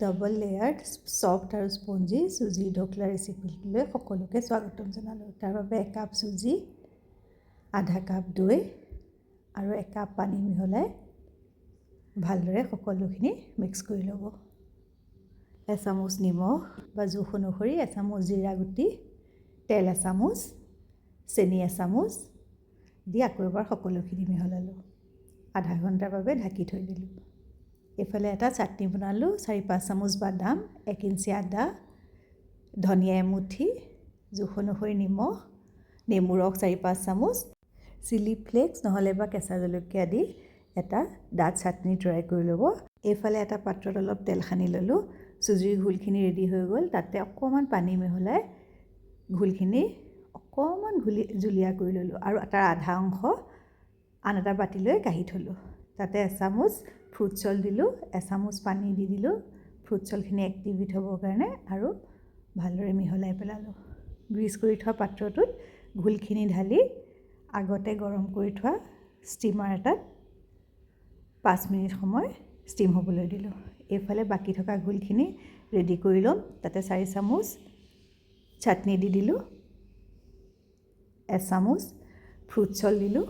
Double layered soft আৰু spongy চুজি ঢকলা ৰেচিপিটোলৈ সকলোকে স্বাগতম জনালোঁ। তাৰ বাবে 1 কাপ চুজি, আধা কাপ দৈ আৰু 1 কাপ পানী মিহলাই ভালদৰে সকলোখিনি মিক্স কৰি ল'ব। এচামুচ নিমখ বা জোখ অনুসৰি এচামুচ জিৰা গুটি, তেল এচামুচ, চেনি এচামুচ দি আকৌ এবাৰ সকলোখিনি মিহলালোঁ। আধা ঘণ্টাৰ বাবে ঢাকি থৈ দিলোঁ। এইফালে এটা চাটনি বনালোঁ। 4-5 চামুচ বাদাম, 1 ইঞ্চি আদা, ধনিয়া এমুঠি, জোখ অনুসৰি নিমখ, নেমু ৰস 4-5 চামুচ, চিলি ফ্লেক্স নহ'লে বা কেঁচা জলকীয়া দি এটা ডাঠ চাটনি তৈয়াৰ কৰি ল'ব। এইফালে এটা পাত্ৰত অলপ তেল সানি ল'লোঁ। চুজিৰ ঘোলখিনি ৰেডি হৈ গ'ল। তাতে অকণমান পানী মিহলাই ঘোলখিনি অকণমান জুলীয়া কৰি ল'লোঁ আৰু তাৰ আধা অংশ আন এটা বাতিলৈ কাঢ়ি থ'লোঁ। তাতে এচামুচ ফ্ৰুট চল্ট দিলোঁ, এচামুচ পানী দি দিলোঁ ফ্ৰুট চল্টখিনি এক্টিভেট হ'বৰ কাৰণে আৰু ভালদৰে মিহলাই পেলালোঁ। গ্ৰীজ কৰি থোৱা পাত্ৰটোত ঘোলখিনি ঢালি আগতে গৰম কৰি থোৱা ষ্টিমাৰ এটাত 5 মিনিট সময় ষ্টিম হ'বলৈ দিলোঁ। এইফালে বাকী থকা ঘোলখিনি ৰেডি কৰি ল'ম। তাতে 4 চামুচ চাটনি দি দিলোঁ, এচামুচ ফ্ৰুট চল্ট দিলোঁ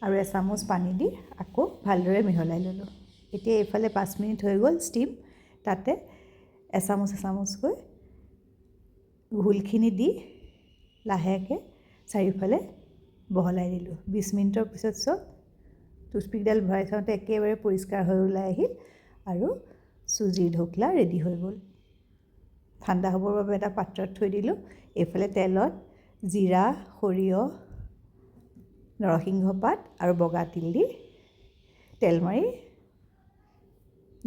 আৰু এচামুচ পানী দি আকৌ ভালদৰে মিহলাই ল'লোঁ। এতিয়া এইফালে 5 মিনিট হৈ গ'ল ষ্টিম। তাতে এচামুচকৈ ঘোলখিনি দি লাহেকৈ চাৰিওফালে বহলাই দিলোঁ। 20 মিনিটৰ পিছত চব টুথপিকডাল ভৰাই চাওঁতে একেবাৰে পৰিষ্কাৰ হৈ ওলাই আহিল আৰু চুজিৰ ঢকলা ৰেডি হৈ গ'ল। ঠাণ্ডা হ'বৰ বাবে এটা পাত্ৰত থৈ দিলোঁ। এইফালে তেলত জিৰা, সৰিয়হ, নৰসিংহ পাত আৰু বগা তিল দি তেল মাৰি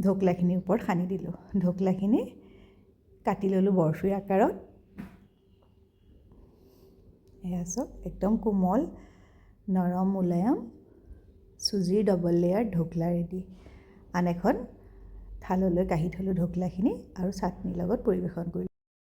ঢকলাখিনিৰ ওপৰত সানি দিলোঁ। ঢকলাখিনি কাটি ল'লোঁ বৰফিৰ আকাৰত। এয়া চাওক, একদম কোমল, নৰম, মোলায়ম চুজিৰ ডাবল লেয়াৰ ঢকলা ৰেডি। আন এখন থাললৈ কাঢ়ি থ'লোঁ ঢকলাখিনি আৰু চাটনিৰ লগত পৰিৱেশন কৰিলোঁ।